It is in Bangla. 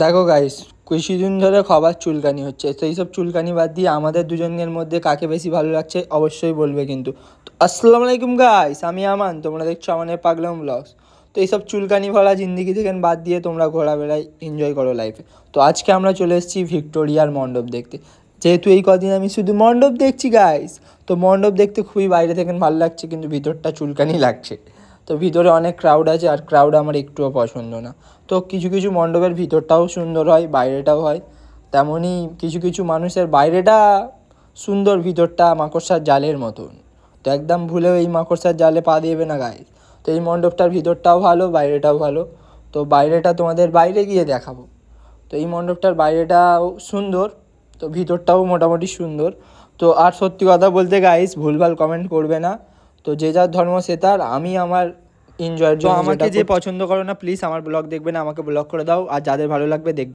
দেখো গাইস, কিছুদিন ধরে খাবার চুলকানি হচ্ছে, তো এইসব চুলকানি বাদ দিয়ে আমাদের দুজনের মধ্যে কাকে বেশি ভালো লাগছে অবশ্যই বলবে কিন্তু। তো আসসালামু আলাইকুম গাইস, আমি আমান, তোমরা দেখছো আমাদের পাগলাম ব্লগস। তো এইসব চুলকানি ভরা জিন্দিগি থেকে বাদ দিয়ে তোমরা ঘোরাবেড়ায় এনজয় করো লাইফে। তো আজকে আমরা চলে এসেছি ভিক্টোরিয়ার মণ্ডপ দেখতে। যেহেতু এই কদিন আমি শুধু মণ্ডপ দেখছি গাইস, তো মণ্ডপ দেখতে খুবই বাইরে থেকে ভালো লাগছে, কিন্তু ভিতরটা চুলকানি লাগছে। তো ভিতরে অনেক ক্রাউড আছে, আর ক্রাউড আমার একটুও পছন্দ না। তো কিছু কিছু মণ্ডপের ভিতরটাও সুন্দর হয়, বাইরেটাও হয়। তেমনই কিছু কিছু মানুষের বাইরেটা সুন্দর, ভিতরটা মাকড়সার জালের মতন। তো একদম ভুলেও এই মাকড়সার জালে পা দিবে না গাইস। তো এই মণ্ডপটার ভিতরটাও ভালো, বাইরেটাও ভালো। তো বাইরেটা তোমাদের বাইরে গিয়ে দেখাবো। তো এই মণ্ডপটার বাইরেটাও সুন্দর, তো ভিতরটাও মোটামুটি সুন্দর। তো আর সত্যি কথা বলতে গাইস, ভুলভাল কমেন্ট করবে না। তো যে যার ধর্ম সে তার, আমি আমার এনজয়ের জন্য, আমাকে যে পছন্দ করো না প্লিজ আমার ব্লগ দেখবে না, আমাকে ব্লক করে দাও। আর যাদের ভালো লাগবে দেখবে।